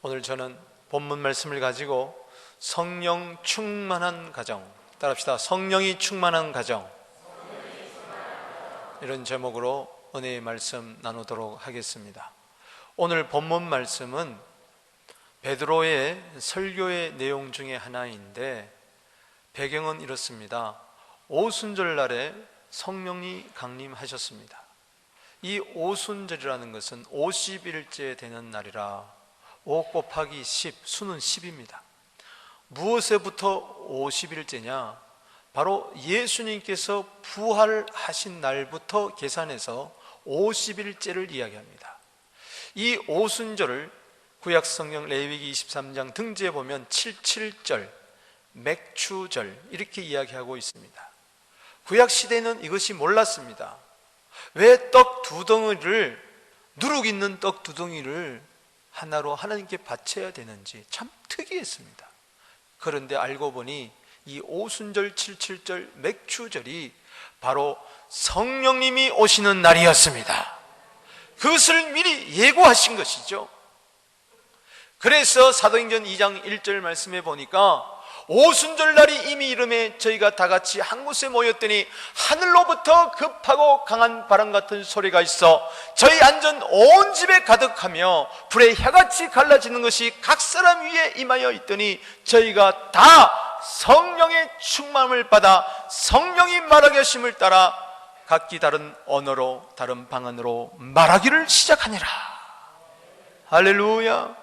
오늘 저는 본문 말씀을 가지고 성령 충만한 가정, 따라합시다. 성령이 충만한 가정, 이런 제목으로 은혜의 말씀 나누도록 하겠습니다. 오늘 본문 말씀은 베드로의 설교의 내용 중에 하나인데 배경은 이렇습니다. 오순절날에 성령이 강림하셨습니다. 이 오순절이라는 것은 50일째 되는 날이라 5 곱하기 10, 수는 10입니다. 무엇에부터 50일째냐? 바로 예수님께서 부활하신 날부터 계산해서 50일째를 이야기합니다. 이 오순절을 구약성경 레위기 23장 등지에 보면 77절, 맥추절 이렇게 이야기하고 있습니다. 구약시대는 이것이 몰랐습니다. 왜 떡 두 덩이를, 누룩 있는 떡 두 덩이를 하나로 하나님께 바쳐야 되는지 참 특이했습니다. 그런데 알고 보니 이 오순절 77절 맥추절이 바로 성령님이 오시는 날이었습니다. 그것을 미리 예고하신 것이죠. 그래서 사도행전 2장 1절 말씀에 보니까 오순절날이 이미 이름에 저희가 다 같이 한 곳에 모였더니 하늘로부터 급하고 강한 바람 같은 소리가 있어 저희 앉은 온 집에 가득하며 불의 혀같이 갈라지는 것이 각 사람 위에 임하여 있더니 저희가 다 성령의 충만함을 받아 성령이 말하게 하심을 따라 각기 다른 언어로 다른 방언으로 말하기를 시작하니라. 할렐루야.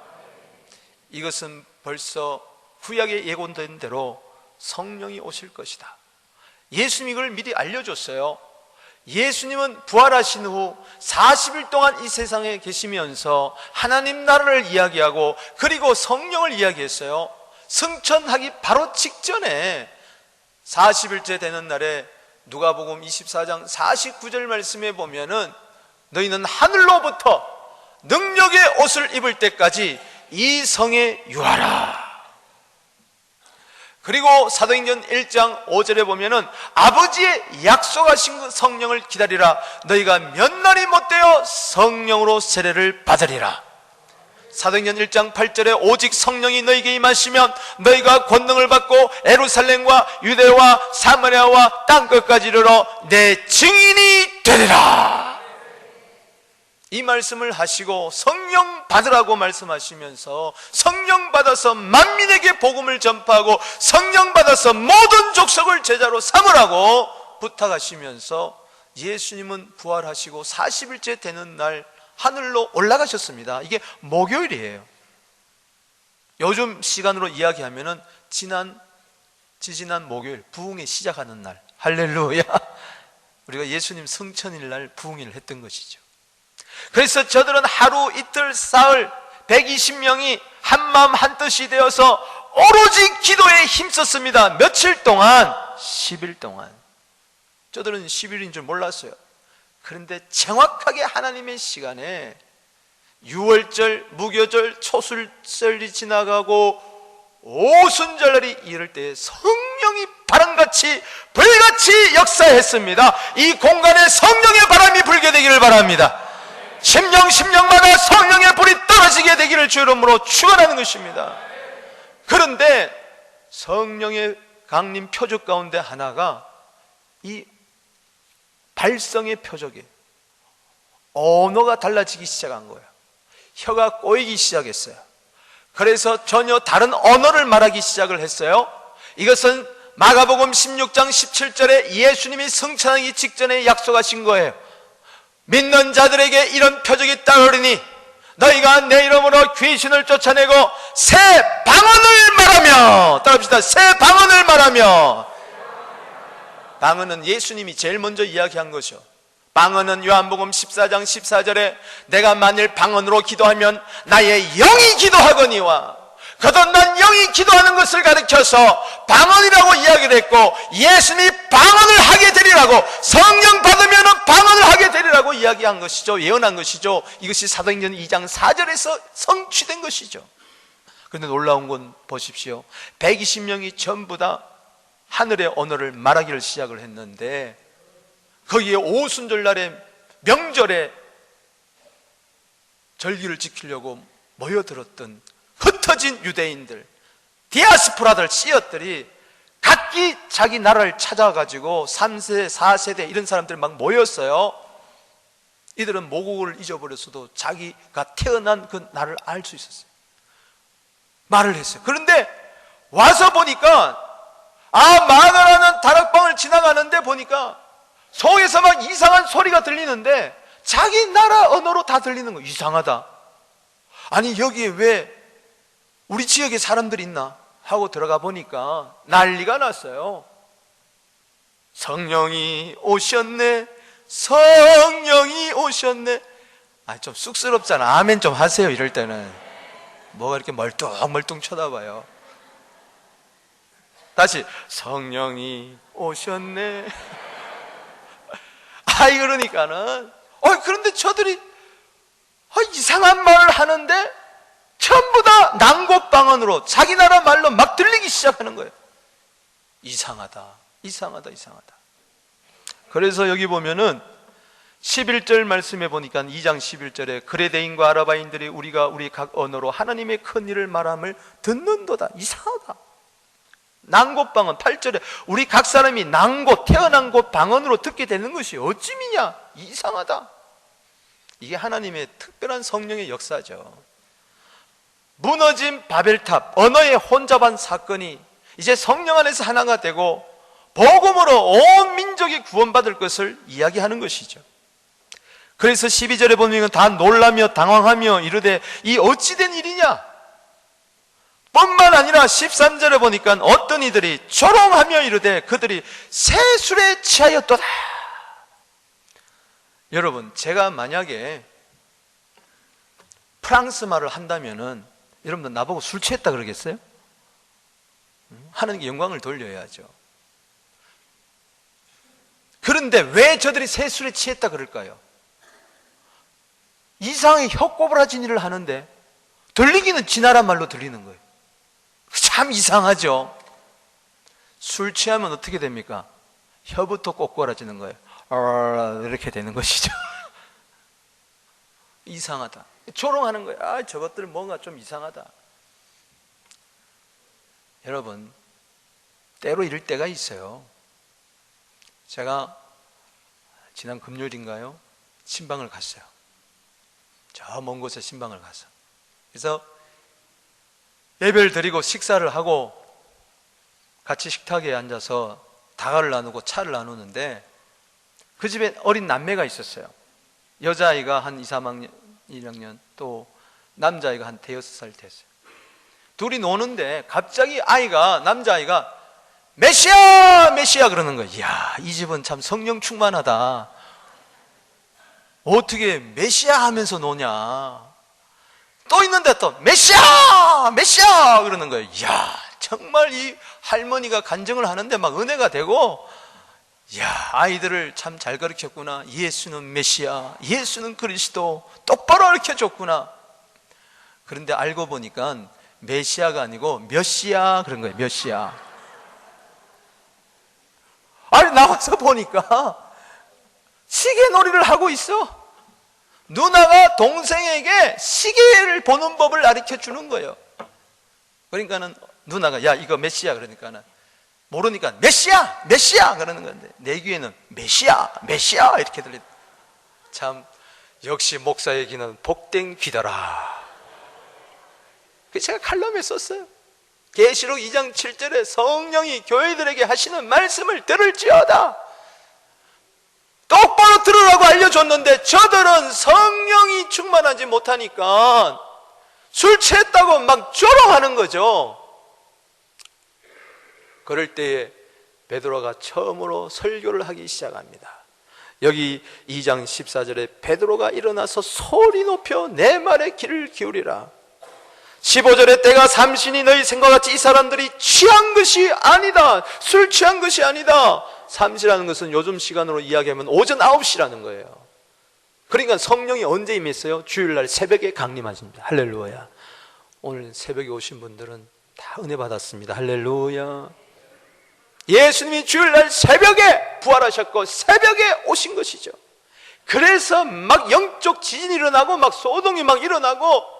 이것은 벌써 구약에 예고된 대로 성령이 오실 것이다. 예수님이 이걸 미리 알려줬어요. 예수님은 부활하신 후 40일 동안 이 세상에 계시면서 하나님 나라를 이야기하고 그리고 성령을 이야기했어요. 승천하기 바로 직전에 40일째 되는 날에 누가복음 24장 49절 말씀에 보면은 너희는 하늘로부터 능력의 옷을 입을 때까지 이 성에 유하라. 그리고 사도행전 1장 5절에 보면은 아버지의 약속하신 그 성령을 기다리라. 너희가 몇 날이 못되어 성령으로 세례를 받으리라. 사도행전 1장 8절에 오직 성령이 너희에게 임하시면 너희가 권능을 받고 예루살렘과 유대와 사마리아와 땅끝까지 이르러 내 증인이 되리라. 이 말씀을 하시고 성령 받으라고 말씀하시면서 성령 받아서 만민에게 복음을 전파하고 성령 받아서 모든 족속을 제자로 삼으라고 부탁하시면서 예수님은 부활하시고 40일째 되는 날 하늘로 올라가셨습니다. 이게 목요일이에요. 요즘 시간으로 이야기하면은 지지난 목요일 부흥이 시작하는 날. 할렐루야. 우리가 예수님 성천일 날 부흥일을 했던 것이죠. 그래서 저들은 하루 이틀 사흘 120명이 한마음 한뜻이 되어서 오로지 기도에 힘썼습니다. 며칠 동안? 10일 동안. 저들은 10일인 줄 몰랐어요. 그런데 정확하게 하나님의 시간에 유월절, 무교절, 초술절이 지나가고 오순절날이 이럴 때 성령이 바람같이 불같이 역사했습니다. 이 공간에 성령의 바람이 불게 되기를 바랍니다. 심령마다 성령의 불이 떨어지게 되기를 주 이름으로 축원하는 것입니다. 그런데 성령의 강림 표적 가운데 하나가 이 발성의 표적이에요. 언어가 달라지기 시작한 거예요. 혀가 꼬이기 시작했어요. 그래서 전혀 다른 언어를 말하기 시작을 했어요. 이것은 마가복음 16장 17절에 예수님이 승천하기 직전에 약속하신 거예요. 믿는 자들에게 이런 표적이 따르리니 너희가 내 이름으로 귀신을 쫓아내고 새 방언을 말하며, 따라합시다. 새 방언을 말하며. 방언은 예수님이 제일 먼저 이야기한 것이요. 방언은 요한복음 14장 14절에 내가 만일 방언으로 기도하면 나의 영이 기도하거니와, 거듭난 영이 기도하는 것을 가르쳐서 방언이라고 이야기를 했고, 예수님이 방언을 하게 되리라고, 성령 받으면 방언을 하게 되리라고 이야기한 것이죠. 예언한 것이죠. 이것이 사도행전 2장 4절에서 성취된 것이죠. 그런데 놀라운 건 보십시오. 120명이 전부 다 하늘의 언어를 말하기를 시작을 했는데, 거기에 오순절날에 명절에 절기를 지키려고 모여들었던 흩어진 유대인들, 디아스포라들, 씨앗들이 각기 자기 나라를 찾아가지고 3세, 4세대 이런 사람들이 막 모였어요. 이들은 모국을 잊어버렸어도 자기가 태어난 그 나라를 알 수 있었어요. 말을 했어요. 그런데 와서 보니까 마늘하는 다락방을 지나가는데 보니까 속에서 막 이상한 소리가 들리는데 자기 나라 언어로 다 들리는 거예요. 이상하다. 아니 여기에 왜 우리 지역에 사람들이 있나 하고 들어가 보니까 난리가 났어요. 성령이 오셨네, 성령이 오셨네. 좀 쑥스럽잖아. 아멘 좀 하세요. 이럴 때는 뭐가 이렇게 멀뚱멀뚱 쳐다봐요. 다시 성령이 오셨네. 그러니까는 그런데 저들이 이상한 말을 하는데 전부 다 난곳방언으로 자기 나라 말로 막 들리기 시작하는 거예요. 이상하다, 이상하다, 이상하다. 그래서 여기 보면은 11절 말씀에 보니까 2장 11절에 그레데인과 아라바인들이 우리가 우리 각 언어로 하나님의 큰 일을 말함을 듣는도다. 이상하다. 난곳방언 8절에 우리 각 사람이 난곳, 태어난 곳 방언으로 듣게 되는 것이 어찌미냐. 이상하다. 이게 하나님의 특별한 성령의 역사죠. 무너진 바벨탑, 언어의 혼잡한 사건이 이제 성령 안에서 하나가 되고 복음으로 온 민족이 구원받을 것을 이야기하는 것이죠. 그래서 12절에 보면 다 놀라며 당황하며 이르되 이 어찌된 일이냐. 뿐만 아니라 13절에 보니까 어떤 이들이 조롱하며 이르되 그들이 세술에 취하였도다. 여러분, 제가 만약에 프랑스 말을 한다면은 여러분들 나보고 술 취했다 그러겠어요? 하나님께 영광을 돌려야죠. 그런데 왜 저들이 세술에 취했다 그럴까요? 이상하게 혀꼬부라진 일을 하는데 들리기는 지 나라 말로 들리는 거예요. 참 이상하죠. 술 취하면 어떻게 됩니까? 혀부터 꼬꾸라지는 거예요. 이렇게 되는 것이죠. 이상하다. 조롱하는 거예요. 저것들 뭔가 좀 이상하다. 여러분, 때로 이럴 때가 있어요. 제가 지난 금요일인가요? 신방을 갔어요. 저 먼 곳에 신방을 가서. 그래서 예배를 드리고 식사를 하고 같이 식탁에 앉아서 다과를 나누고 차를 나누는데 그 집에 어린 남매가 있었어요. 여자아이가 한 2, 3학년, 1학년, 또 남자아이가 한 5살 됐어요. 둘이 노는데 갑자기 남자아이가 메시아! 메시아! 그러는 거예요. 이야, 이 집은 참 성령 충만하다. 어떻게 메시아 하면서 노냐. 또 있는데 또 메시아! 메시아! 그러는 거예요. 이야, 정말 이 할머니가 간증을 하는데 막 은혜가 되고, 이야, 아이들을 참 잘 가르쳤구나. 예수는 메시아, 예수는 그리스도, 똑바로 가르쳐줬구나. 그런데 알고 보니까 메시아가 아니고 몇시야 그런 거예요. 몇시야. 나와서 보니까 시계놀이를 하고 있어. 누나가 동생에게 시계를 보는 법을 가르쳐 주는 거예요. 그러니까는 누나가 야 이거 메시아 그러니까는 모르니까 메시아 메시아 그러는 건데 내 귀에는 메시아 메시아 이렇게 들려. 참 역시 목사의 귀는 복된 귀더라. 그래서 제가 칼럼에 썼어요. 계시록 2장 7절에 성령이 교회들에게 하시는 말씀을 들을지어다. 똑바로 들으라고 알려줬는데 저들은 성령이 충만하지 못하니까 술 취했다고 막 조롱하는 거죠. 그럴 때에 베드로가 처음으로 설교를 하기 시작합니다. 여기 2장 14절에 베드로가 일어나서 소리 높여 내 말에 귀를 기울이라. 15절에 때가 삼신이 너희 생각같이 이 사람들이 취한 것이 아니다. 술 취한 것이 아니다. 삼시라는 것은 요즘 시간으로 이야기하면 오전 9시라는 거예요. 그러니까 성령이 언제 임했어요? 주일날 새벽에 강림하십니다. 할렐루야. 오늘 새벽에 오신 분들은 다 은혜 받았습니다. 할렐루야. 예수님이 주일날 새벽에 부활하셨고 새벽에 오신 것이죠. 그래서 막 영적 지진이 일어나고 막 소동이 막 일어나고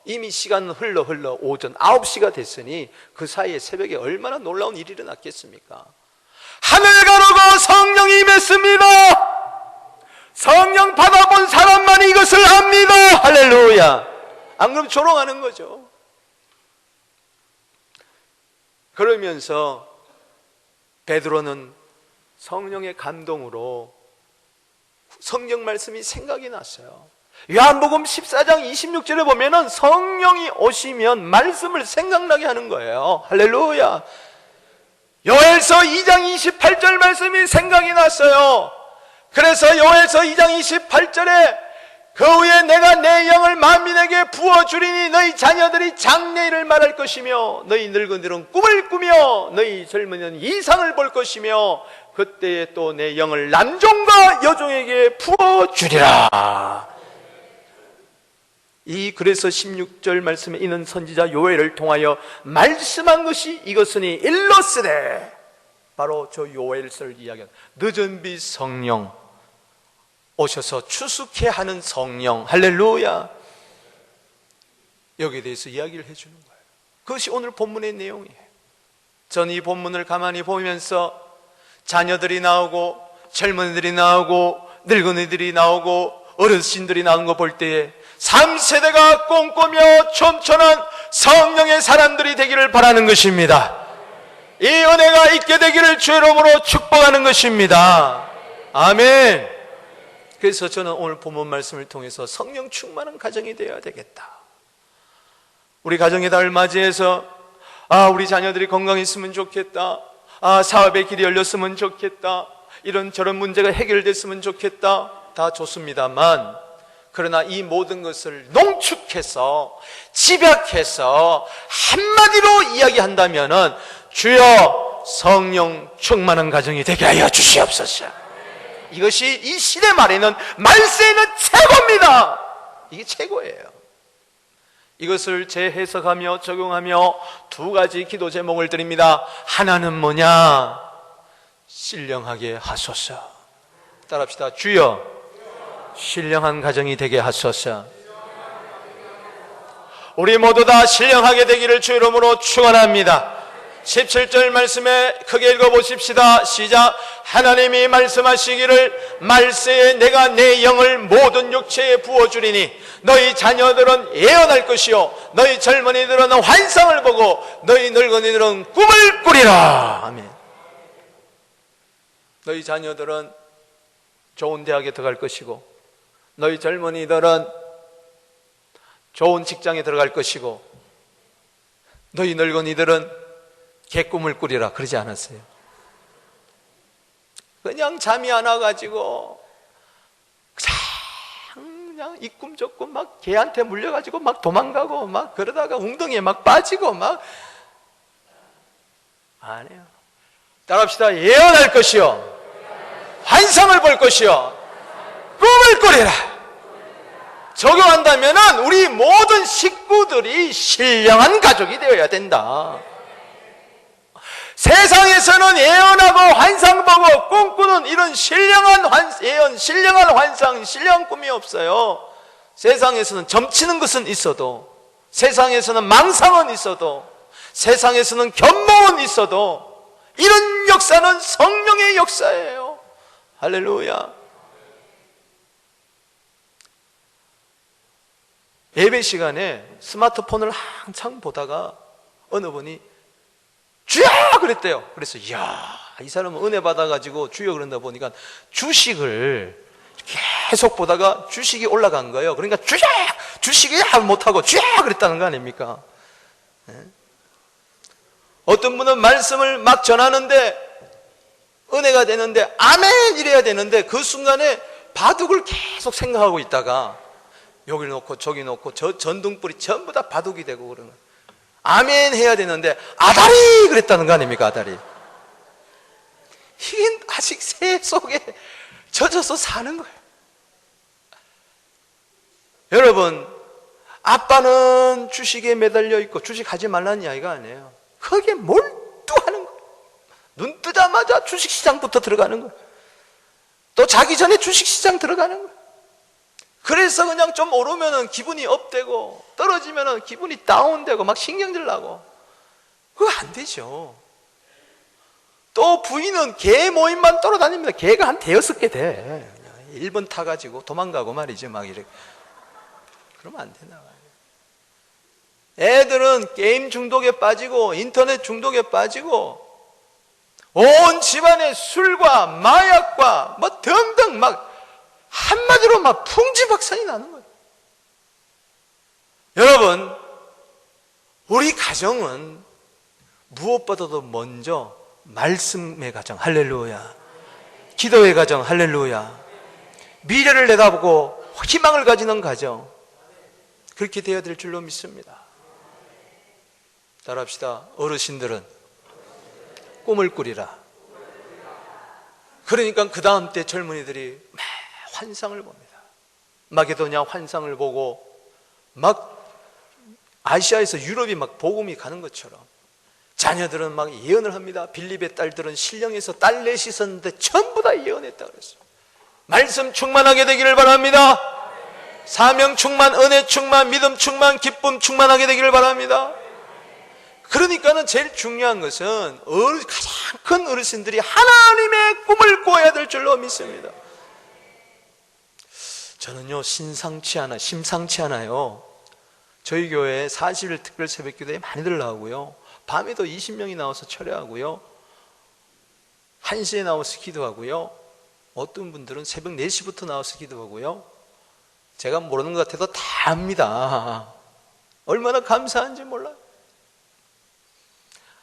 이미 시간은 흘러 오전 9시가 됐으니 그 사이에 새벽에 얼마나 놀라운 일이 일어났겠습니까? 하늘 가르고 성령이 임했습니다. 성령 받아본 사람만 이것을 압니다. 할렐루야. 안 그러면 조롱하는 거죠. 그러면서 베드로는 성령의 감동으로 성경 말씀이 생각이 났어요. 요한복음 14장 26절에 보면은 성령이 오시면 말씀을 생각나게 하는 거예요. 할렐루야. 요엘서 2장 28절 말씀이 생각이 났어요. 그래서 요엘서 2장 28절에 그 후에 내가 내 영을 만민에게 부어주리니 너희 자녀들이 장래일을 말할 것이며 너희 늙은이들은 꿈을 꾸며 너희 젊은이는 이상을 볼 것이며 그때에 또 내 영을 남종과 여종에게 부어주리라. 그래서 16절 말씀에 있는 선지자 요엘을 통하여 말씀한 것이 이것으니 일러스되, 바로 저 요엘서를 이야기한 늦은 빛 성령 오셔서 추수케 하는 성령. 할렐루야. 여기에 대해서 이야기를 해주는 거예요. 그것이 오늘 본문의 내용이에요. 전 이 본문을 가만히 보면서 자녀들이 나오고 젊은이들이 나오고 늙은이들이 나오고 어르신들이 나오는 거 볼 때에 3세대가 꿈꾸며 촘촘한 성령의 사람들이 되기를 바라는 것입니다. 이 은혜가 있게 되기를 주의 이름으로 축복하는 것입니다. 아멘. 그래서 저는 오늘 본문 말씀을 통해서 성령 충만한 가정이 되어야 되겠다. 우리 가정의 달을 맞이해서 우리 자녀들이 건강했으면 좋겠다. 사업의 길이 열렸으면 좋겠다. 이런저런 문제가 해결됐으면 좋겠다. 다 좋습니다만, 그러나 이 모든 것을 농축해서 집약해서 한마디로 이야기한다면은 주여 성령 충만한 가정이 되게 하여 주시옵소서. 이것이 이 시대 말에는 말세는 최고입니다. 이게 최고예요. 이것을 재해석하며 적용하며 두 가지 기도 제목을 드립니다. 하나는 뭐냐? 신령하게 하소서. 따라합시다. 주여 신령한 가정이 되게 하소서. 우리 모두 다 신령하게 되기를 주 이름으로 축원합니다. 17절 말씀에 크게 읽어보십시다. 시작. 하나님이 말씀하시기를 말세에 내가 내 영을 모든 육체에 부어주리니 너희 자녀들은 예언할 것이요 너희 젊은이들은 환상을 보고 너희 늙은이들은 꿈을 꾸리라. 아멘. 너희 자녀들은 좋은 대학에 들어갈 것이고 너희 젊은이들은 좋은 직장에 들어갈 것이고 너희 늙은이들은 개꿈을 꾸리라. 그러지 않았어요. 그냥 잠이 안 와가지고 그냥 이 꿈 저 꿈 막 개한테 물려가지고 막 도망가고 막 그러다가 웅덩이에 막 빠지고 막 안 해요. 따라합시다. 예언할 것이요 환상을 볼 것이요 꿈을 꾸리라. 적용한다면은 우리 모든 식구들이 신령한 가족이 되어야 된다. 세상에서는 예언하고 환상 보고 꿈꾸는 이런 신령한 예언, 신령한 환상, 신령한 꿈이 없어요. 세상에서는 점치는 것은 있어도, 세상에서는 망상은 있어도, 세상에서는 견몽은 있어도 이런 역사는 성령의 역사예요. 할렐루야. 예배 시간에 스마트폰을 한창 보다가 어느 분이 주여! 그랬대요. 그래서 이야, 이 사람은 은혜 받아가지고 주여 그런다 보니까 주식을 계속 보다가 주식이 올라간 거예요. 그러니까 주여! 주식이 못하고 주여! 그랬다는 거 아닙니까? 네? 어떤 분은 말씀을 막 전하는데 은혜가 되는데 아멘 이래야 되는데 그 순간에 바둑을 계속 생각하고 있다가 여기 놓고 저기 놓고 저 전등불이 전부 다 바둑이 되고 그러는 거예요. 아멘 해야 되는데 아다리 그랬다는 거 아닙니까? 아다리. 이게 아직 새 속에 젖어서 사는 거예요. 여러분, 아빠는 주식에 매달려 있고 주식 하지 말라는 이야기가 아니에요. 거기에 몰두하는 거예요. 눈 뜨자마자 주식시장부터 들어가는 거예요. 또 자기 전에 주식시장 들어가는 거예요. 그래서 그냥 좀 오르면은 기분이 업되고 떨어지면은 기분이 다운되고 막 신경질 나고, 그거 안 되죠. 또 부인은 개 모임만 돌아다닙니다. 개가 한 5-6개 돼. 1번 타가지고 도망가고 말이죠. 막 이렇게. 그러면 안 된다. 애들은 게임 중독에 빠지고 인터넷 중독에 빠지고 온 집안에 술과 마약과 뭐 등등 막 한마디로 막 풍지박산이 나는 거예요. 여러분, 우리 가정은 무엇보다도 먼저 말씀의 가정, 할렐루야. 기도의 가정, 할렐루야. 미래를 내다보고 희망을 가지는 가정, 그렇게 되어야 될 줄로 믿습니다. 따라합시다. 어르신들은 꿈을 꾸리라. 그러니까 그 다음 때 젊은이들이 막 환상을 봅니다. 마게도냐 환상을 보고 막 아시아에서 유럽이 막 복음이 가는 것처럼 자녀들은 막 예언을 합니다. 빌립의 딸들은 신령에서 딸 넷이 있었는데 전부 다 예언했다 그랬어요. 말씀 충만하게 되기를 바랍니다. 사명 충만, 은혜 충만, 믿음 충만, 기쁨 충만하게 되기를 바랍니다. 그러니까는 제일 중요한 것은 가장 큰 어르신들이 하나님의 꿈을 꿔야 될 줄로 믿습니다. 저는요 심상치 않아요. 저희 교회에 40일 특별 새벽 기도에 많이들 나오고요, 밤에도 20명이 나와서 철회하고요, 1시에 나와서 기도하고요, 어떤 분들은 새벽 4시부터 나와서 기도하고요. 제가 모르는 것 같아도 다 압니다. 얼마나 감사한지 몰라요.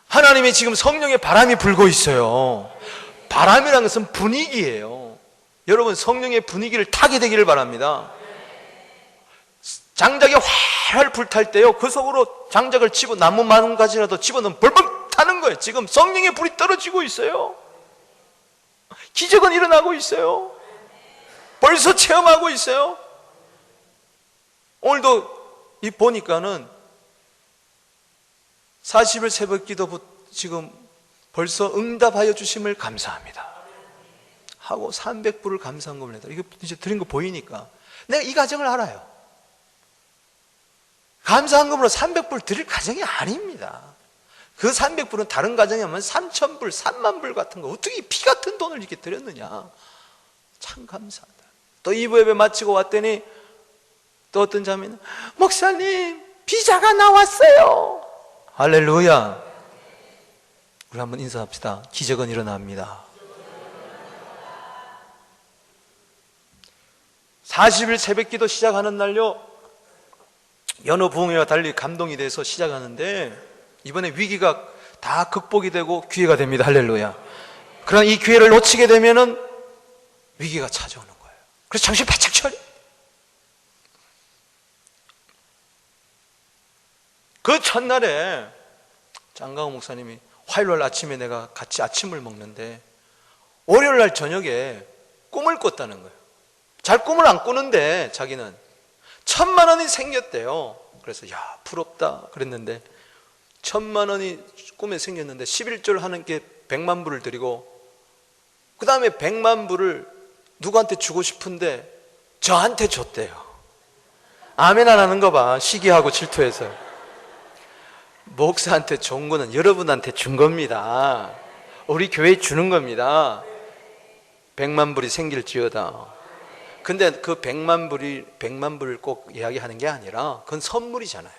하나님이 지금 성령의 바람이 불고 있어요. 바람이라는 것은 분위기예요. 여러분, 성령의 분위기를 타게 되기를 바랍니다. 장작이 활활 불탈 때요, 그 속으로 장작을 나무 만 가지라도 집어넣으면 벌벌 타는 거예요. 지금 성령의 불이 떨어지고 있어요. 기적은 일어나고 있어요. 벌써 체험하고 있어요. 오늘도 보니까는 40일 새벽 기도 지금 벌써 응답하여 주심을 감사합니다 하고 300불을 감사한금을 내다. 이거 이제 드린 거 보이니까 내가 이 가정을 알아요. 감사한금으로 300불 드릴 가정이 아닙니다. 그 300불은 다른 가정에 하면 3,000불, 3만 불 같은 거, 어떻게 피 같은 돈을 이렇게 드렸느냐. 참 감사하다. 또 2부 예배 마치고 왔더니 또 어떤 자매는 목사님 비자가 나왔어요. 할렐루야. 우리 한번 인사합시다. 기적은 일어납니다. 40일 새벽기도 시작하는 날요, 연어 부흥회와 달리 감동이 돼서 시작하는데 이번에 위기가 다 극복이 되고 기회가 됩니다. 할렐루야. 그러나 이 기회를 놓치게 되면은 위기가 찾아오는 거예요. 그래서 정신 바짝 차려. 그 첫날에 장강호 목사님이 화요일 아침에 내가 같이 아침을 먹는데 월요일 날 저녁에 꿈을 꿨다는 거예요. 잘 꿈을 안 꾸는데 자기는 1,000만 원이 생겼대요. 그래서 야 부럽다 그랬는데 1,000만 원이 꿈에 생겼는데 11절 하나님께 100만 불을 드리고 그 다음에 100만 불을 누구한테 주고 싶은데 저한테 줬대요. 아멘 안 하는 거 봐. 시기하고 질투해서. 목사한테 준 거는 여러분한테 준 겁니다. 우리 교회에 주는 겁니다. 100만 불이 생길지어다. 근데 그 100만 불을 꼭 이야기하는 게 아니라 그건 선물이잖아요.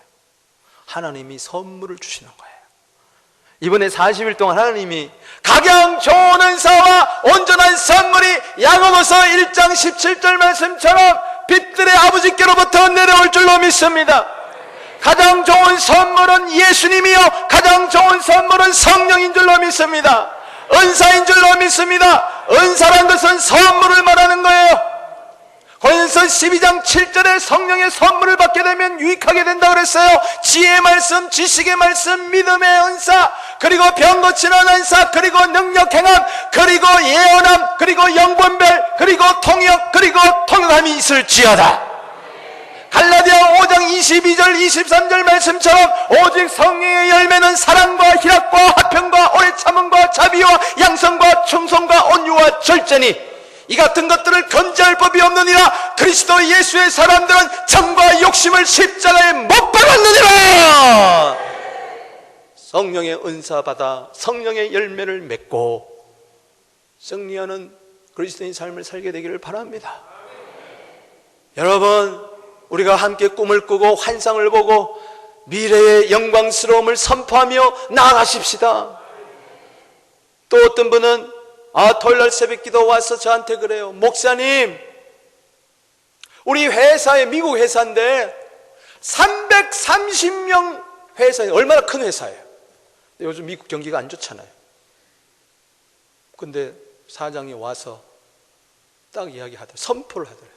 하나님이 선물을 주시는 거예요. 이번에 40일 동안 하나님이 가장 좋은 은사와 온전한 선물이 야고보서 1장 17절 말씀처럼 빛들의 아버지께로부터 내려올 줄로 믿습니다. 가장 좋은 선물은 예수님이요, 가장 좋은 선물은 성령인 줄로 믿습니다. 은사인 줄로 믿습니다. 은사란 것은 선물을 말하는 거예요. 고린도서 12장 7절에 성령의 선물을 받게 되면 유익하게 된다고 그랬어요. 지혜의 말씀, 지식의 말씀, 믿음의 은사, 그리고 병 고치는 은사, 그리고 능력 행함, 그리고 예언함, 그리고 영분별, 그리고 통역, 그리고 통역함이 있을지어다. 갈라디아 5장 22절 23절 말씀처럼 오직 성령의 열매는 사랑과 희락과 화평과 오래 참음과 자비와 양성과 충성과 온유와 절제니 이 같은 것들을 건재할 법이 없느니라. 그리스도 예수의 사람들은 정과 욕심을 십자가에 못 박았느니라. 성령의 은사 받아 성령의 열매를 맺고 승리하는 그리스도인 삶을 살게 되기를 바랍니다. 여러분, 우리가 함께 꿈을 꾸고 환상을 보고 미래의 영광스러움을 선포하며 나아가십시다. 또 어떤 분은 토요일날 새벽기도 와서 저한테 그래요. 목사님, 우리 회사에, 미국 회사인데 330명 회사에, 얼마나 큰 회사예요. 요즘 미국 경기가 안 좋잖아요. 근데 사장이 와서 딱 이야기하더라고요. 선포를 하더라고요.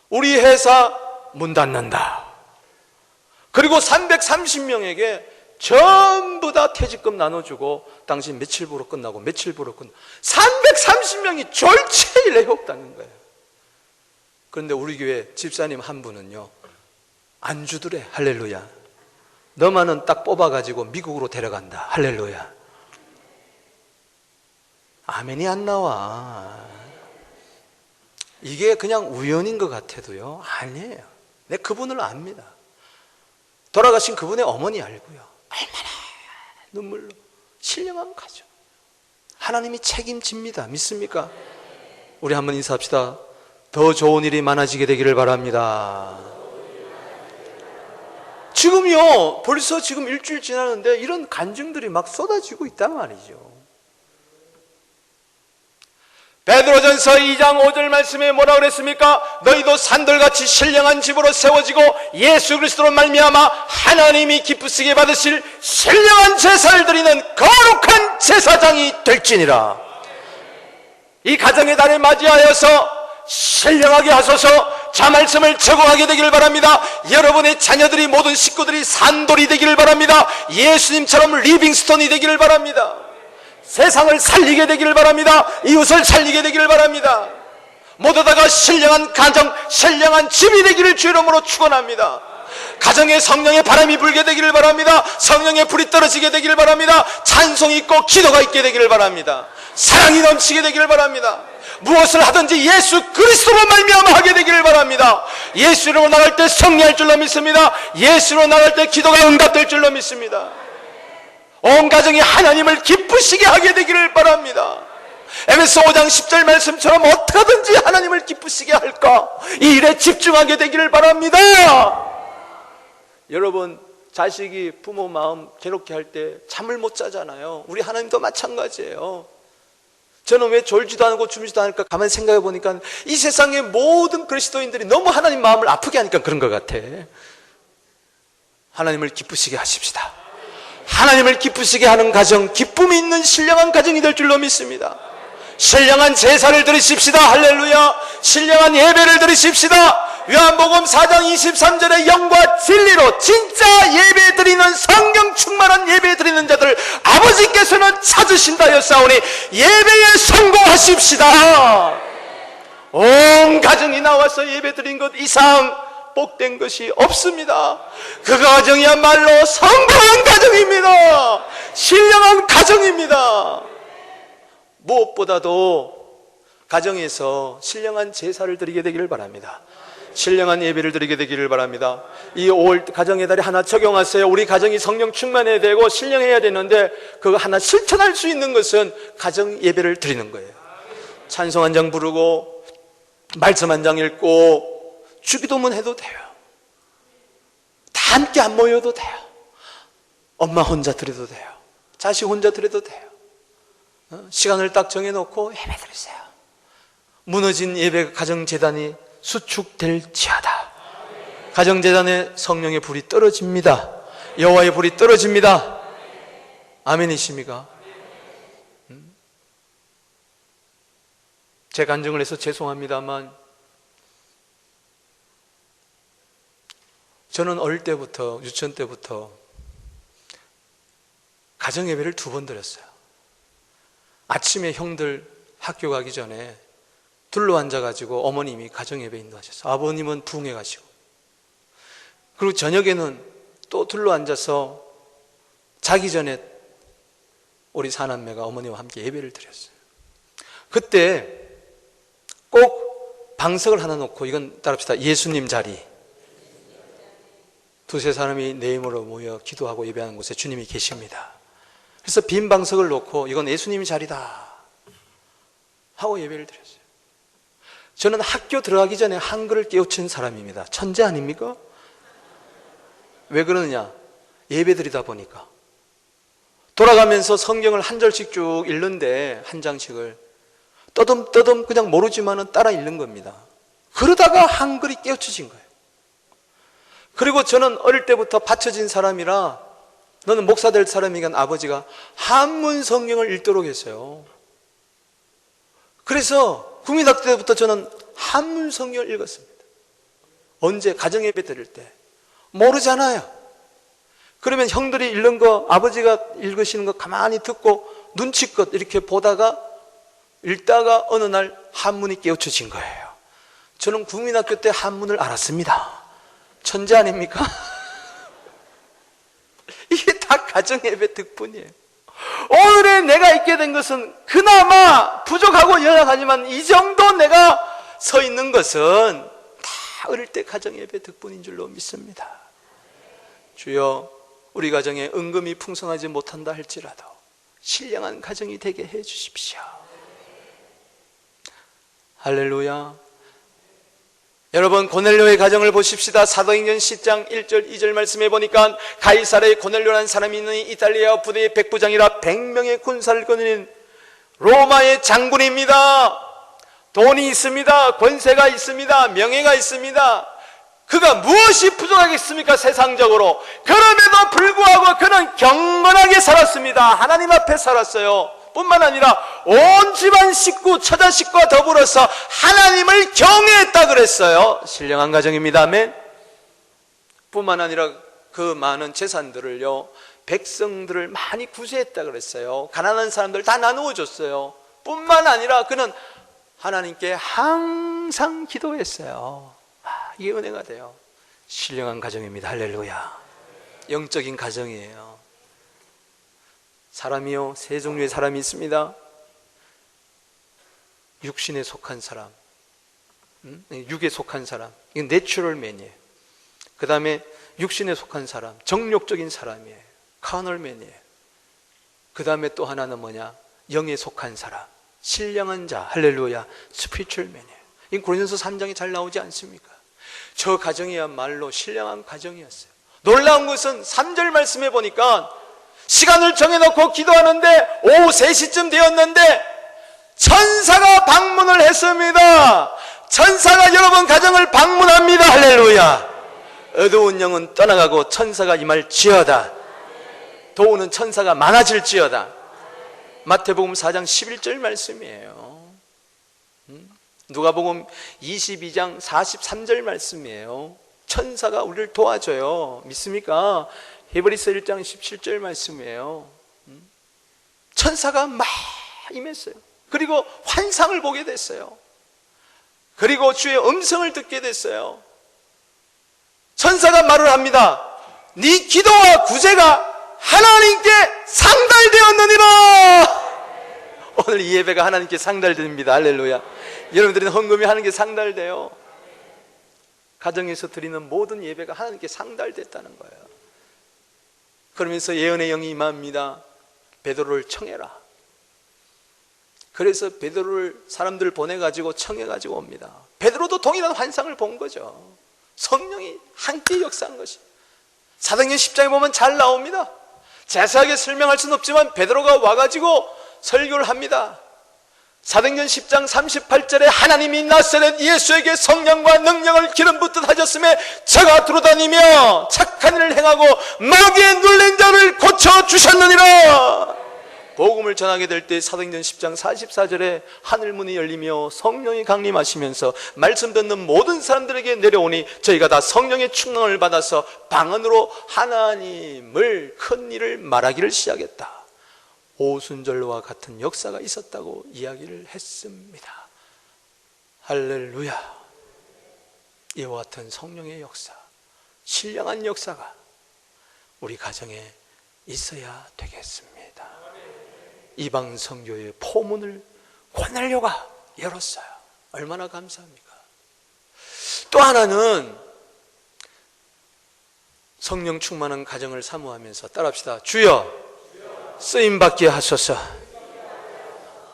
우리 회사 문 닫는다. 그리고 330명에게 전부 다 퇴직금 나눠주고 당신 며칠 부로 끝나고 며칠 부로 끝나고 330명이 졸지에 레이업당한 거예요. 그런데 우리 교회 집사님 한 분은요, 안 주더래. 할렐루야. 너만은 딱 뽑아가지고 미국으로 데려간다. 할렐루야. 아멘이 안 나와. 이게 그냥 우연인 것 같아도요, 아니에요. 내 그분을 압니다. 돌아가신 그분의 어머니 알고요. 얼마나 눈물로 신령한 가정. 하나님이 책임집니다. 믿습니까? 우리 한번 인사합시다. 더 좋은 일이 많아지게 되기를 바랍니다. 지금요, 벌써 지금 일주일 지났는데 이런 간증들이 막 쏟아지고 있단 말이죠. 베드로전서 2장 5절 말씀에 뭐라 그랬습니까? 너희도 산돌같이 신령한 집으로 세워지고 예수 그리스도로 말미암아 하나님이 기쁘시게 받으실 신령한 제사를 드리는 거룩한 제사장이 될지니라. 이 가정의 달을 맞이하여서 신령하게 하소서. 자 말씀을 적용하게 되기를 바랍니다. 여러분의 자녀들이, 모든 식구들이 산돌이 되기를 바랍니다. 예수님처럼 리빙스톤이 되기를 바랍니다. 세상을 살리게 되기를 바랍니다. 이웃을 살리게 되기를 바랍니다. 모두 다가 신령한 가정, 신령한 집이 되기를 주 이름으로 축원합니다. 가정에 성령의 바람이 불게 되기를 바랍니다. 성령의 불이 떨어지게 되기를 바랍니다. 찬송이 있고 기도가 있게 되기를 바랍니다. 사랑이 넘치게 되기를 바랍니다. 무엇을 하든지 예수 그리스도로 말미암아 하게 되기를 바랍니다. 예수로 나갈 때 승리할 줄로 믿습니다. 예수로 나갈 때 기도가 응답될 줄로 믿습니다. 온 가정이 하나님을 기쁘시게 하게 되기를 바랍니다. 에베소 5장 10절 말씀처럼 어떻게 하든지 하나님을 기쁘시게 할까, 이 일에 집중하게 되기를 바랍니다. 여러분, 자식이 부모 마음 괴롭게 할 때 잠을 못 자잖아요. 우리 하나님도 마찬가지예요. 저는 왜 졸지도 않고 주무지도 않을까 가만히 생각해 보니까 이 세상의 모든 그리스도인들이 너무 하나님 마음을 아프게 하니까 그런 것 같아. 하나님을 기쁘시게 하십시다. 하나님을 기쁘시게 하는 가정, 기쁨이 있는 신령한 가정이 될 줄로 믿습니다. 신령한 제사를 드리십시다. 할렐루야. 신령한 예배를 드리십시다. 요한복음 4장 23절에 영과 진리로 진짜 예배 드리는, 성령 충만한 예배 드리는 자들 아버지께서는 찾으신다 하였사오니 예배에 성공하십시다. 온 가정이 나와서 예배 드린 것 이상 복된 것이 없습니다. 그 가정이야말로 성공한 가정입니다. 신령한 가정입니다. 무엇보다도 가정에서 신령한 제사를 드리게 되기를 바랍니다. 신령한 예배를 드리게 되기를 바랍니다. 이 5월 가정의 달에 하나 적용하세요. 우리 가정이 성령 충만해야 되고 신령해야 되는데 그거 하나 실천할 수 있는 것은 가정 예배를 드리는 거예요. 찬송 한 장 부르고 말씀 한 장 읽고 주기도문 해도 돼요. 다 함께 안 모여도 돼요. 엄마 혼자 드려도 돼요. 자식 혼자 드려도 돼요. 시간을 딱 정해놓고 예배 드리세요. 무너진 예배 가정재단이 수축될지어다. 가정재단에 성령의 불이 떨어집니다. 여호와의 불이 떨어집니다. 아멘이십니까? 제 간증을 해서 죄송합니다만 저는 어릴 때부터, 유치원 때부터 가정예배를 2번 드렸어요. 아침에 형들 학교 가기 전에 둘러 앉아가지고 어머님이 가정예배 인도하셨어요. 아버님은 부흥회 가시고, 그리고 저녁에는 또 둘러 앉아서 자기 전에 우리 사남매가 어머니와 함께 예배를 드렸어요. 그때 꼭 방석을 하나 놓고, 이건 따릅시다. 예수님 자리. 두세 사람이 내 힘으로 모여 기도하고 예배하는 곳에 주님이 계십니다. 그래서 빈 방석을 놓고 이건 예수님 자리다 하고 예배를 드렸어요. 저는 학교 들어가기 전에 한글을 깨우친 사람입니다. 천재 아닙니까? 왜 그러느냐? 예배 드리다 보니까 돌아가면서 성경을 한 절씩 쭉 읽는데, 한 장씩을 떠듬떠듬 그냥 모르지만은 따라 읽는 겁니다. 그러다가 한글이 깨우쳐진 거예요. 그리고 저는 어릴 때부터 받쳐진 사람이라, 너는 목사 될 사람이니까 아버지가 한문 성경을 읽도록 했어요. 그래서 국민학교 때부터 저는 한문 성경을 읽었습니다. 언제? 가정예배 드릴 때. 모르잖아요. 그러면 형들이 읽는 거, 아버지가 읽으시는 거 가만히 듣고 눈치껏 이렇게 보다가 읽다가 어느 날 한문이 깨우쳐진 거예요. 저는 국민학교 때 한문을 알았습니다. 천재 아닙니까? 이게 다 가정예배 덕분이에요. 오늘의 내가 있게 된 것은 그나마 부족하고 연약하지만 이 정도 내가 서 있는 것은 다 어릴 때 가정예배 덕분인 줄로 믿습니다. 주여, 우리 가정에 은금이 풍성하지 못한다 할지라도 신령한 가정이 되게 해 주십시오. 할렐루야. 여러분, 고넬료의 가정을 보십시다. 사도행전 10장 1절 2절 말씀해 보니까 가이사랴에 고넬료라는 사람이 있는 이탈리아 부대의 백부장이라 100명의 군사를 거느린 로마의 장군입니다. 돈이 있습니다. 권세가 있습니다. 명예가 있습니다. 그가 무엇이 부족하겠습니까? 세상적으로. 그럼에도 불구하고 그는 경건하게 살았습니다. 하나님 앞에 살았어요. 뿐만 아니라 온 집안 식구, 처자 식구와 더불어서 하나님을 경외했다 그랬어요. 신령한 가정입니다. 아멘. 뿐만 아니라 그 많은 재산들을요, 백성들을 많이 구제했다 그랬어요. 가난한 사람들 다 나누어 줬어요. 뿐만 아니라 그는 하나님께 항상 기도했어요. 이게 은혜가 돼요. 신령한 가정입니다. 할렐루야. 영적인 가정이에요. 사람이요, 세 종류의 사람이 있습니다. 육신에 속한 사람, 육에 속한 사람, 이건 내추럴 맨이에요. 그 다음에 육신에 속한 사람, 정욕적인 사람이에요. 카널 맨이에요. 그 다음에 또 하나는 뭐냐? 영에 속한 사람, 신령한 자, 할렐루야, 스피리추얼 맨이에요. 이건 고린도서 3장에 잘 나오지 않습니까? 저 가정이야말로 신령한 가정이었어요. 놀라운 것은 3절 말씀해 보니까 시간을 정해놓고 기도하는데 오후 3시쯤 되었는데 천사가 방문을 했습니다. 천사가 여러분 가정을 방문합니다. 할렐루야. 어두운 영은 떠나가고 천사가 임할지어다. 도우는 천사가 많아질지어다. 마태복음 4장 11절 말씀이에요. 누가복음 22장 43절 말씀이에요. 천사가 우리를 도와줘요. 믿습니까? 히브리서 1장 17절 말씀이에요. 천사가 막 임했어요. 그리고 환상을 보게 됐어요. 그리고 주의 음성을 듣게 됐어요. 천사가 말을 합니다. 네 기도와 구제가 하나님께 상달되었느니라. 오늘 이 예배가 하나님께 상달됩니다. 할렐루야. 여러분들은 헌금이 하나님께 상달돼요. 가정에서 드리는 모든 예배가 하나님께 상달됐다는 거예요. 그러면서 예언의 영이 임합니다. 베드로를 청해라. 그래서 베드로를 사람들 보내가지고 청해가지고 옵니다. 베드로도 동일한 환상을 본 거죠. 성령이 함께 역사한 것이. 사도행전 10장에 보면 잘 나옵니다. 자세하게 설명할 수는 없지만 베드로가 와가지고 설교를 합니다. 사도행전 10장 38절에 하나님이 나사렛 예수에게 성령과 능력을 기름 붓듯 하셨음에 저가 두루다니며 착한 일을 행하고 마귀에 눌린 자를 고쳐주셨느니라. 복음을 전하게 될 때 사도행전 10장 44절에 하늘문이 열리며 성령이 강림하시면서 말씀 듣는 모든 사람들에게 내려오니 저희가 다 성령의 충만을 받아서 방언으로 하나님을 큰 일을 말하기를 시작했다. 오순절과 같은 역사가 있었다고 이야기를 했습니다. 할렐루야. 이와 같은 성령의 역사, 신령한 역사가 우리 가정에 있어야 되겠습니다. 이방 선교의 포문을 고넬료가 열었어요. 얼마나 감사합니까? 또 하나는 성령 충만한 가정을 사모하면서 따라합시다. 주여 쓰임받게 하소서.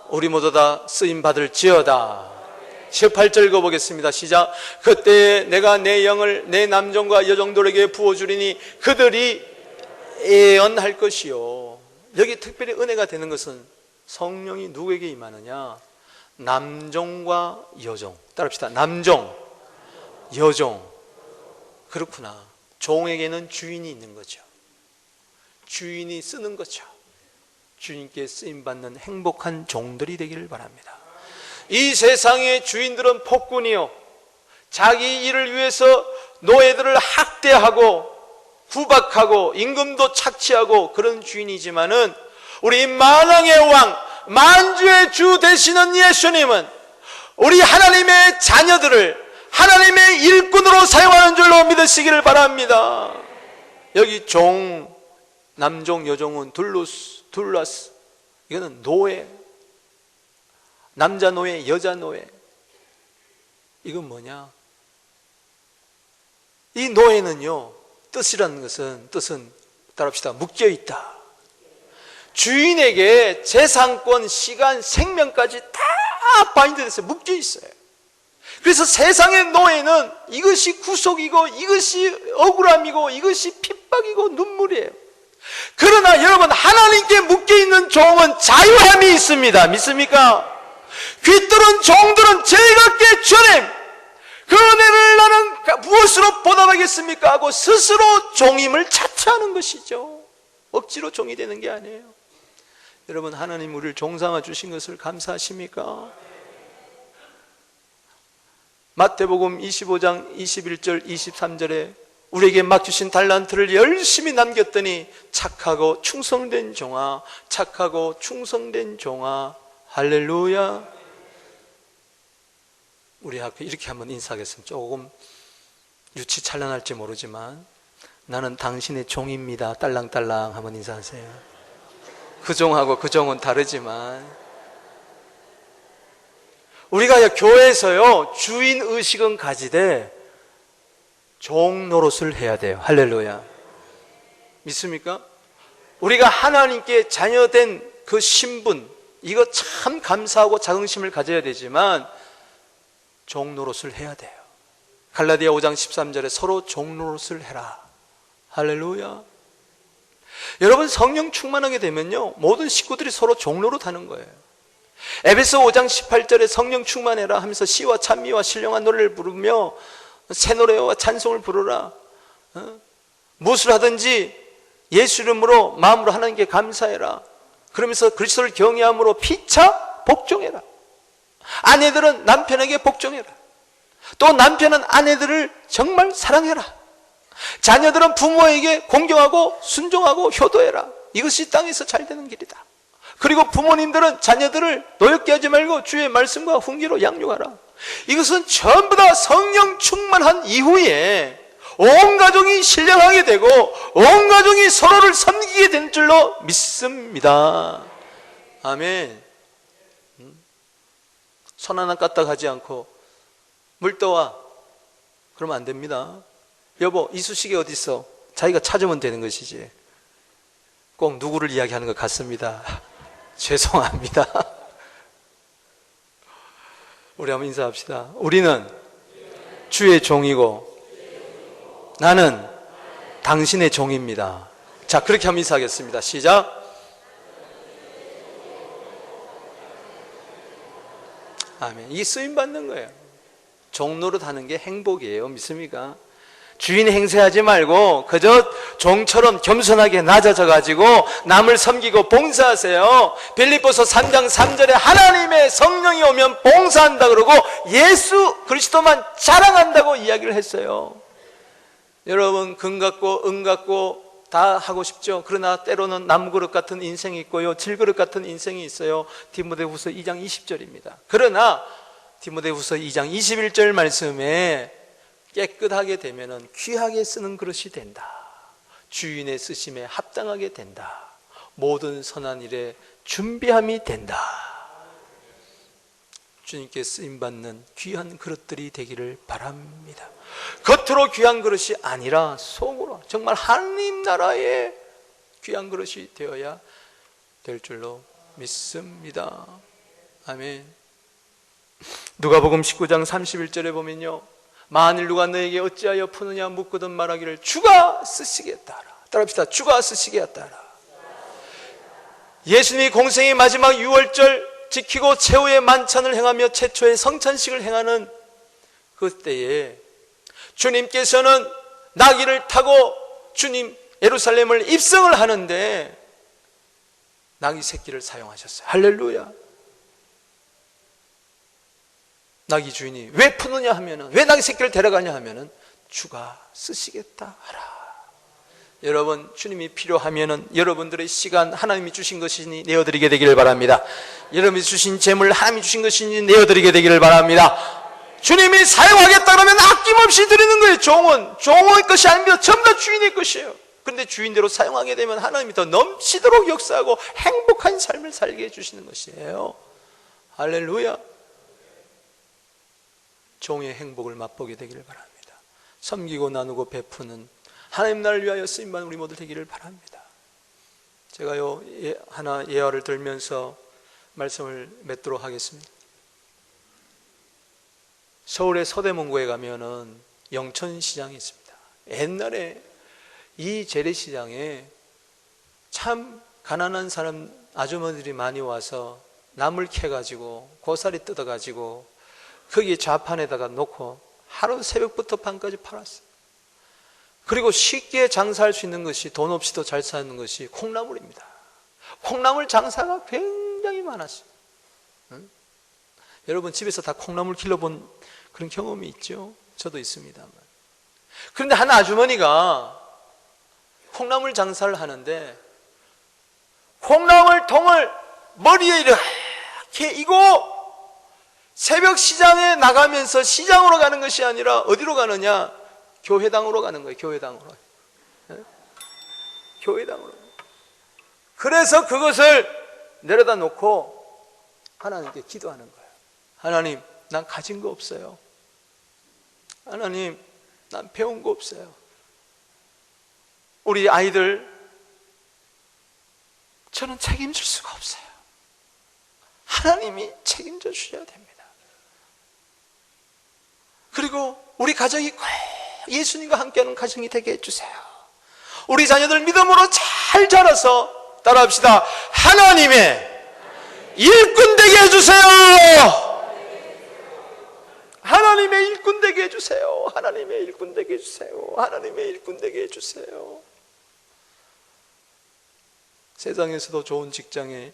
우리 모두 다 쓰임받을지어다. 18절 읽어보겠습니다. 시작. 그때 내가 내 영을 내 남종과 여종들에게 부어주리니 그들이 예언할 것이요. 여기 특별히 은혜가 되는 것은 성령이 누구에게 임하느냐? 남종과 여종. 따라합시다. 남종, 여종. 그렇구나. 종에게는 주인이 있는 거죠. 주인이 쓰는 거죠. 주인께 쓰임받는 행복한 종들이 되기를 바랍니다. 이 세상의 주인들은 폭군이요, 자기 일을 위해서 노예들을 학대하고 구박하고 임금도 착취하고 그런 주인이지만은 우리 만왕의 왕, 만주의 주 되시는 예수님은 우리 하나님의 자녀들을 하나님의 일꾼으로 사용하는 줄로 믿으시기를 바랍니다. 여기 종, 남종, 여종은 둘러스, 이거는 노예, 남자 노예, 여자 노예. 이건 뭐냐? 이 노예는요, 뜻은 따라합시다. 묶여있다. 주인에게 재산권, 시간, 생명까지 다 바인드돼서 묶여있어요. 그래서 세상의 노예는 이것이 구속이고 이것이 억울함이고 이것이 핍박이고 눈물이에요. 그러나 여러분, 하나님께 묶여있는 종은 자유함이 있습니다. 믿습니까? 귀뚫은 종들은 즐겁게 주님 그 은혜를 나는 무엇으로 보답하겠습니까? 하고 스스로 종임을 자처하는 것이죠. 억지로 종이 되는 게 아니에요. 여러분, 하나님 우리를 종삼아 주신 것을 감사하십니까? 마태복음 25장 21절 23절에 우리에게 맡기신 달란트를 열심히 남겼더니 착하고 충성된 종아, 착하고 충성된 종아. 할렐루야. 우리 학교 이렇게 한번 인사하겠습니다. 조금 유치찬란할지 모르지만 나는 당신의 종입니다. 딸랑딸랑 한번 인사하세요. 그 종하고 그 종은 다르지만 우리가 교회에서요, 주인의식은 가지되 종 노릇을 해야 돼요. 할렐루야. 믿습니까? 우리가 하나님께 자녀된 그 신분, 이거 참 감사하고 자긍심을 가져야 되지만 종 노릇을 해야 돼요. 갈라디아 5장 13절에 서로 종 노릇을 해라. 할렐루야. 여러분, 성령 충만하게 되면요, 모든 식구들이 서로 종 노릇하는 거예요. 에베소 5장 18절에 성령 충만해라 하면서 시와 찬미와 신령한 노래를 부르며 새 노래와 찬송을 부르라. 무엇을 하든지 예수 이름으로 마음으로 하나님께 감사해라. 그러면서 그리스도를 경외함으로 피차 복종해라. 아내들은 남편에게 복종해라. 또 남편은 아내들을 정말 사랑해라. 자녀들은 부모에게 공경하고 순종하고 효도해라. 이것이 땅에서 잘 되는 길이다. 그리고 부모님들은 자녀들을 노엽게 하지 말고 주의 말씀과 훈계로 양육하라. 이것은 전부 다 성령 충만한 이후에 온 가족이 신령하게 되고 온 가족이 서로를 섬기게 된 줄로 믿습니다. 아멘. 손 하나 까딱하지 않고 물 떠와 그러면 안 됩니다. 여보, 이쑤시개 어디 있어? 자기가 찾으면 되는 것이지 꼭 누구를 이야기하는 것 같습니다. 죄송합니다. 우리 한번 인사합시다. 우리는 주의 종이고 나는 당신의 종입니다. 자, 그렇게 한번 인사하겠습니다. 시작. 아멘. 이게 쓰임받는 거예요. 종 노릇하는 게 행복이에요. 믿습니까? 주인 행세하지 말고 그저 종처럼 겸손하게 낮아져 가지고 남을 섬기고 봉사하세요. 빌립보서 3장 3절에 하나님의 성령이 오면 봉사한다 그러고 예수 그리스도만 자랑한다고 이야기를 했어요. 여러분, 금 같고 은 같고 다 하고 싶죠. 그러나 때로는 나무그릇 같은 인생이 있고요, 질그릇 같은 인생이 있어요. 디모데후서 2장 20절입니다. 그러나 디모데후서 2장 21절 말씀에 깨끗하게 되면은 귀하게 쓰는 그릇이 된다. 주인의 쓰심에 합당하게 된다. 모든 선한 일에 준비함이 된다. 주님께 쓰임받는 귀한 그릇들이 되기를 바랍니다. 겉으로 귀한 그릇이 아니라 속으로 정말 하나님 나라의 귀한 그릇이 되어야 될 줄로 믿습니다. 아멘. 누가복음 19장 31절에 보면요, 만일 누가 너에게 어찌하여 푸느냐 묻거든 말하기를 주가 쓰시겠다 하라. 따라합시다. 주가 쓰시겠다 하라. 예수님이 공생의 마지막 6월절 지키고 최후의 만찬을 행하며 최초의 성찬식을 행하는 그때에 주님께서는 나귀를 타고 주님 예루살렘을 입성을 하는데 나귀 새끼를 사용하셨어요. 할렐루야. 나귀 주인이 왜 푸느냐 하면은, 왜 나귀 새끼를 데려가냐 하면은 주가 쓰시겠다 하라. 여러분, 주님이 필요하면은 여러분들의 시간 하나님이 주신 것이니 내어드리게 되기를 바랍니다. 여러분이 주신 재물 하나님이 주신 것이니 내어드리게 되기를 바랍니다. 주님이 사용하겠다 그러면 아낌없이 드리는 거예요. 종의 것이 아닙니다. 전부 다 주인의 것이에요. 그런데 주인대로 사용하게 되면 하나님이 더 넘치도록 역사하고 행복한 삶을 살게 해주시는 것이에요. 할렐루야. 종의 행복을 맛보게 되기를 바랍니다. 섬기고 나누고 베푸는 하나님 나라를 위하여 쓰임받는 우리 모두 되기를 바랍니다. 제가요 하나 예화를 들면서 말씀을 맺도록 하겠습니다. 서울의 서대문구에 가면은 영천시장이 있습니다. 옛날에 이 재래시장에 참 가난한 사람 아주머니들이 많이 와서 나물 캐가지고 고사리 뜯어가지고 거기에 좌판에다가 놓고 하루 새벽부터 밤까지 팔았어요. 그리고 쉽게 장사할 수 있는 것이, 돈 없이도 잘 사는 것이 콩나물입니다. 콩나물 장사가 굉장히 많았어요. 응? 여러분 집에서 다 콩나물 길러본 그런 경험이 있죠? 저도 있습니다만. 그런데 한 아주머니가 콩나물 장사를 하는데 콩나물 통을 머리에 이렇게 이고 새벽 시장에 나가면서 시장으로 가는 것이 아니라 어디로 가느냐? 교회당으로 가는 거예요. 교회당으로. 교회당으로. 그래서 그것을 내려다 놓고 하나님께 기도하는 거예요. 하나님, 난 가진 거 없어요. 하나님, 난 배운 거 없어요. 우리 아이들 저는 책임질 수가 없어요. 하나님이 책임져 주셔야 됩니다. 그리고 우리 가정이 꼭 예수님과 함께하는 가정이 되게 해주세요. 우리 자녀들 믿음으로 잘 자라서 따라합시다. 하나님의 일꾼 되게 해주세요. 하나님의 일꾼 되게 해주세요. 하나님의 일꾼 되게 해주세요. 하나님의 일꾼 되게 해주세요. 세상에서도 좋은 직장에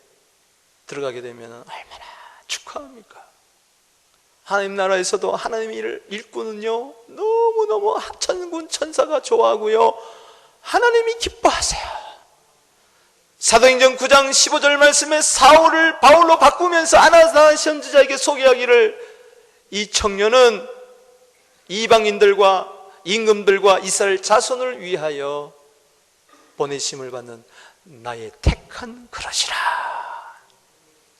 들어가게 되면 얼마나 축하합니까? 하나님 나라에서도 하나님의 일꾼은요 너무너무 천군 천사가 좋아하고요 하나님이 기뻐하세요. 사도행전 9장 15절 말씀에 사울을 바울로 바꾸면서 아나니아 선지자에게 소개하기를, 이 청년은 이방인들과 임금들과 이스라엘 자손을 위하여 보내심을 받는 나의 택한 그릇이라.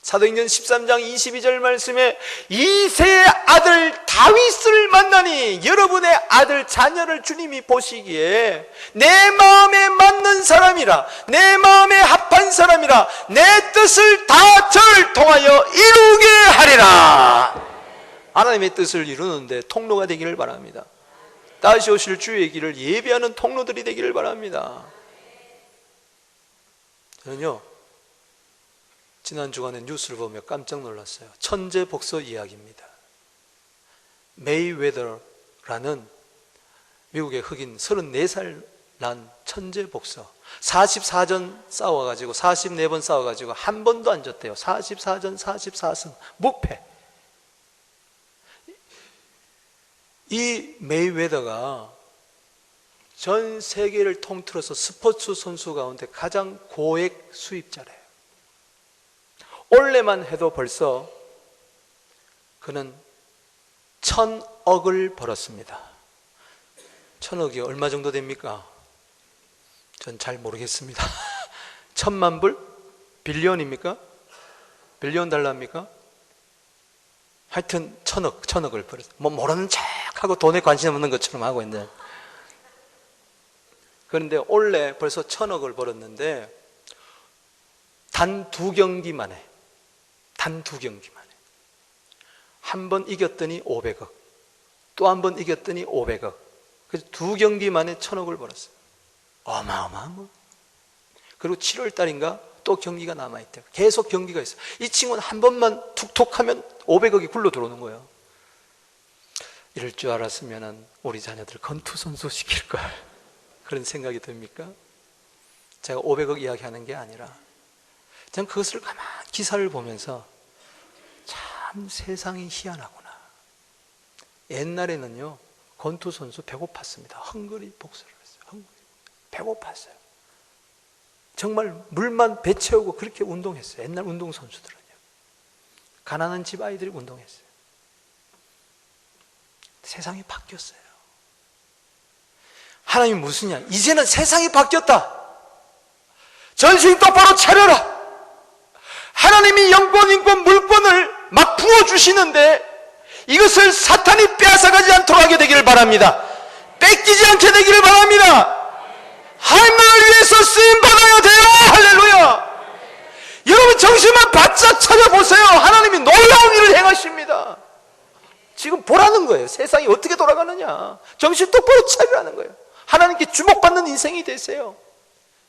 사도행전 13장 22절 말씀에 이새의 아들 다윗을 만나니, 여러분의 아들 자녀를 주님이 보시기에 내 마음에 맞는 사람이라, 내 마음에 합한 사람이라, 내 뜻을 다 저를 통하여 이루게 하리라. 하나님의 뜻을 이루는데 통로가 되기를 바랍니다. 다시 오실 주의 길을 예비하는 통로들이 되기를 바랍니다. 저는요 지난 주간에 뉴스를 보며 깜짝 놀랐어요. 천재 복서 이야기입니다. 메이웨더라는 미국의 흑인 34살 난 천재 복서, 44전 싸워가지고 44번 싸워가지고 한 번도 안 졌대요. 44전 44승 무패. 이 메이웨더가 전 세계를 통틀어서 스포츠 선수 가운데 가장 고액 수입자래요. 올해만 해도 벌써 그는 1,000억을 벌었습니다. 1,000억이 얼마 정도 됩니까? 전 잘 모르겠습니다. 1,000만 불? 빌리언입니까? 빌리언 달러입니까? 하여튼 천억을 벌었어요. 뭐 모르는 척하고 돈에 관심 없는 것처럼 하고 있는데, 그런데 올해 벌써 1,000억을 벌었는데 단 2경기 만에 한 번 이겼더니 500억, 또 한 번 이겼더니 500억. 그래서 2경기 만에 1,000억을 벌었어요. 어마어마한 거. 그리고 7월 달인가 또 경기가 남아있대요. 계속 경기가 있어요. 이 친구는 한 번만 툭툭 하면 500억이 굴러 들어오는 거예요. 이럴 줄 알았으면 우리 자녀들 권투선수 시킬걸, 그런 생각이 듭니까? 제가 500억 이야기하는 게 아니라 저는 그것을 가만히 기사를 보면서 참 세상이 희한하구나. 옛날에는요, 권투선수 배고팠습니다. 헝그리 복수를 했어요. 배고팠어요. 정말 물만 배 채우고 그렇게 운동했어요. 옛날 운동선수들은요. 가난한 집 아이들이 운동했어요. 세상이 바뀌었어요. 하나님이 무슨냐? 이제는 세상이 바뀌었다. 전신 똑바로 차려라. 하나님이 영권, 인권, 물권을 막 부어주시는데 이것을 사탄이 빼앗아가지 않도록 하게 되기를 바랍니다. 뺏기지 않게 되기를 바랍니다. 하나님을 위해서 쓰임받아야 돼요. 할렐루야. 여러분 정신만 바짝 차려보세요. 하나님이 놀라운 일을 행하십니다. 지금 보라는 거예요. 세상이 어떻게 돌아가느냐. 정신 똑바로 차리라는 거예요. 하나님께 주목받는 인생이 되세요.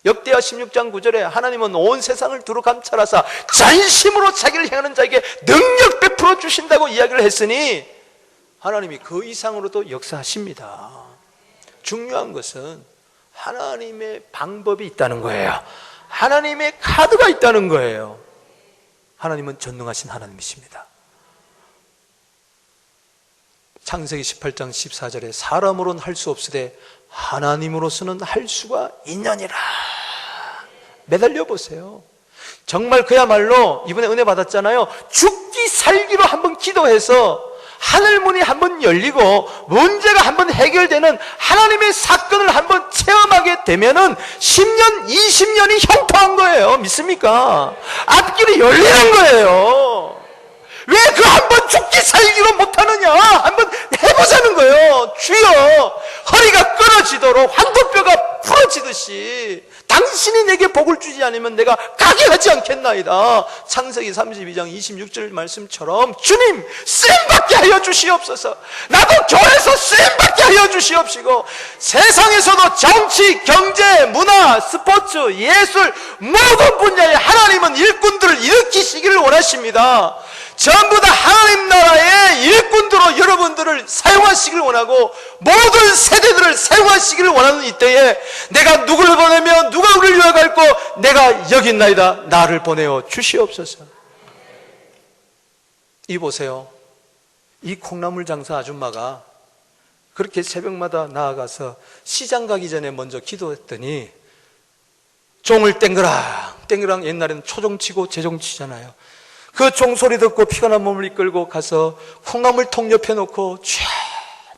역대하 16장 9절에 하나님은 온 세상을 두루 감찰하사 전심으로 자기를 향하는 자에게 능력 베풀어 주신다고 이야기를 했으니 하나님이 그 이상으로도 역사하십니다. 중요한 것은 하나님의 방법이 있다는 거예요. 하나님의 카드가 있다는 거예요. 하나님은 전능하신 하나님이십니다. 창세기 18장 14절에 사람으로는 할 수 없으되 하나님으로서는 할 수가 있느니라. 매달려 보세요. 정말 그야말로 이번에 은혜 받았잖아요. 죽기 살기로 한번 기도해서 하늘문이 한번 열리고 문제가 한번 해결되는 하나님의 사건을 한번 체험하게 되면은 10년, 20년이 형통한 거예요. 믿습니까? 앞길이 열리는 거예요. 왜 그 한번 죽기 살기로 못하느냐? 한번 해보자는 거예요. 주여, 허리가 끊어지도록 황도뼈가 부러지듯이 당신이 내게 복을 주지 않으면 내가 가게 하지 않겠나이다. 창세기 32장 26절 말씀처럼 주님 쓰임받게 하여 주시옵소서. 나도 교회에서 쓰임받게 하여 주시옵시고 세상에서도 정치, 경제, 문화, 스포츠, 예술 모든 분야에 하나님은 일꾼들을 일으키시기를 원하십니다. 전부 다 하나님 나라의 일꾼들로 여러분들을 사용하시길 원하고 모든 세대들을 사용하시기를 원하는 이때에 내가 누구를 보내며 누가 우리를 유혹할고 내가 여기 있나이다. 나를 보내어 주시옵소서. 이 보세요. 이 콩나물 장사 아줌마가 그렇게 새벽마다 나아가서 시장 가기 전에 먼저 기도했더니 종을 땡그랑 옛날에는 초종 치고 재종 치잖아요. 그 종소리 듣고 피가 난 몸을 이끌고 가서 콩나물통 옆에 놓고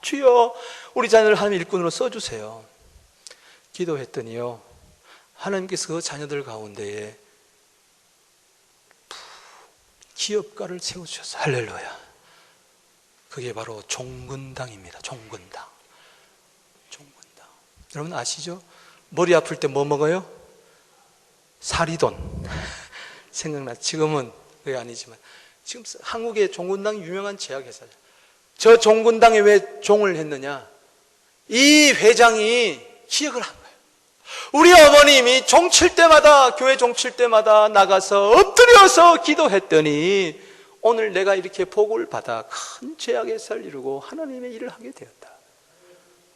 주여 우리 자녀를 하나님 일꾼으로 써주세요. 기도했더니요, 하나님께서 그 자녀들 가운데에 기업가를 세워주셨어요. 할렐루야. 그게 바로 종근당입니다. 종근당. 여러분 아시죠? 머리 아플 때 뭐 먹어요? 사리돈. 생각나. 지금은 그게 아니지만 지금 한국의 종군당 유명한 제약회사죠. 저 종군당에 왜 종을 했느냐? 이 회장이 기억을 한 거예요. 우리 어머님이 종칠 때마다, 교회 종칠 때마다 나가서 엎드려서 기도했더니 오늘 내가 이렇게 복을 받아 큰 제약회사를 이루고 하나님의 일을 하게 되었다.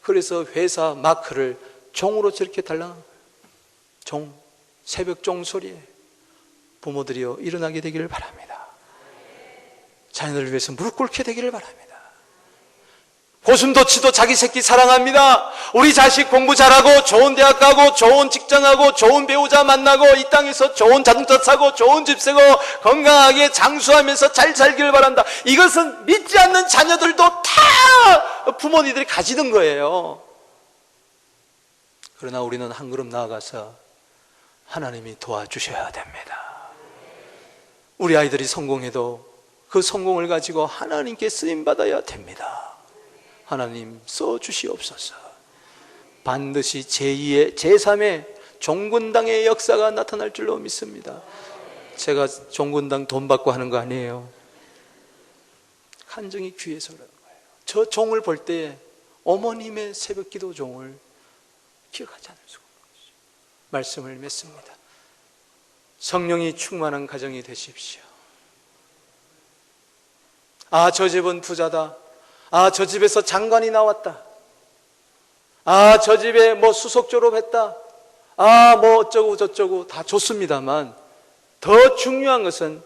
그래서 회사 마크를 종으로 저렇게 달라. 종, 새벽 종소리에 부모들이여 일어나게 되기를 바랍니다. 자녀들을 위해서 무릎 꿇게 되기를 바랍니다. 고슴도치도 자기 새끼 사랑합니다. 우리 자식 공부 잘하고 좋은 대학 가고 좋은 직장 하고 좋은 배우자 만나고 이 땅에서 좋은 자동차 사고 좋은 집 사고 건강하게 장수하면서 잘 살기를 바란다. 이것은 믿지 않는 자녀들도 다 부모님들이 가지는 거예요. 그러나 우리는 한 걸음 나아가서 하나님이 도와주셔야 됩니다. 우리 아이들이 성공해도 그 성공을 가지고 하나님께 쓰임받아야 됩니다. 하나님 써주시옵소서. 반드시 제2의 제3의 종군당의 역사가 나타날 줄로 믿습니다. 제가 종군당 돈 받고 하는 거 아니에요. 간증이 귀해서 그러는 거예요. 저 종을 볼 때 어머님의 새벽기도 종을 기억하지 않을 수가 없는 것이죠. 말씀을 맺습니다. 성령이 충만한 가정이 되십시오. 아, 저 집은 부자다. 아, 저 집에서 장관이 나왔다. 아, 저 집에 뭐 수석 졸업했다. 아, 뭐 어쩌고 저쩌고 다 좋습니다만 더 중요한 것은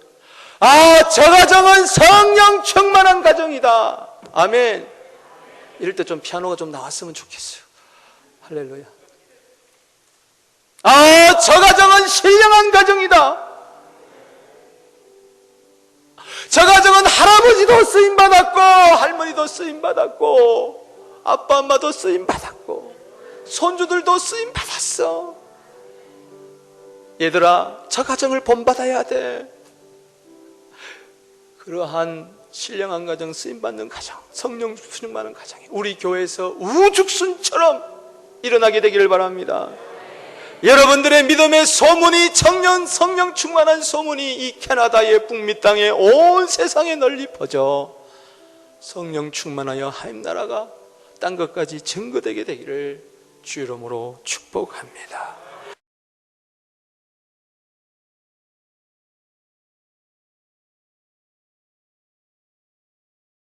아, 저 가정은 성령 충만한 가정이다. 아멘. 이럴 때 좀 피아노가 좀 나왔으면 좋겠어요. 할렐루야. 아, 저 가정은 신령한 가정이다. 저 가정은 할아버지도 쓰임받았고 할머니도 쓰임받았고 아빠 엄마도 쓰임받았고 손주들도 쓰임받았어. 얘들아, 저 가정을 본받아야 돼. 그러한 신령한 가정, 쓰임받는 가정, 성령 충만한 가정이 우리 교회에서 우죽순처럼 일어나게 되기를 바랍니다. 여러분들의 믿음의 소문이, 성령 충만한 소문이 이 캐나다의 북미 땅에 온 세상에 널리 퍼져 성령 충만하여 하나님 나라가 땅 끝까지 증거되게 되기를 주 이름으로 축복합니다.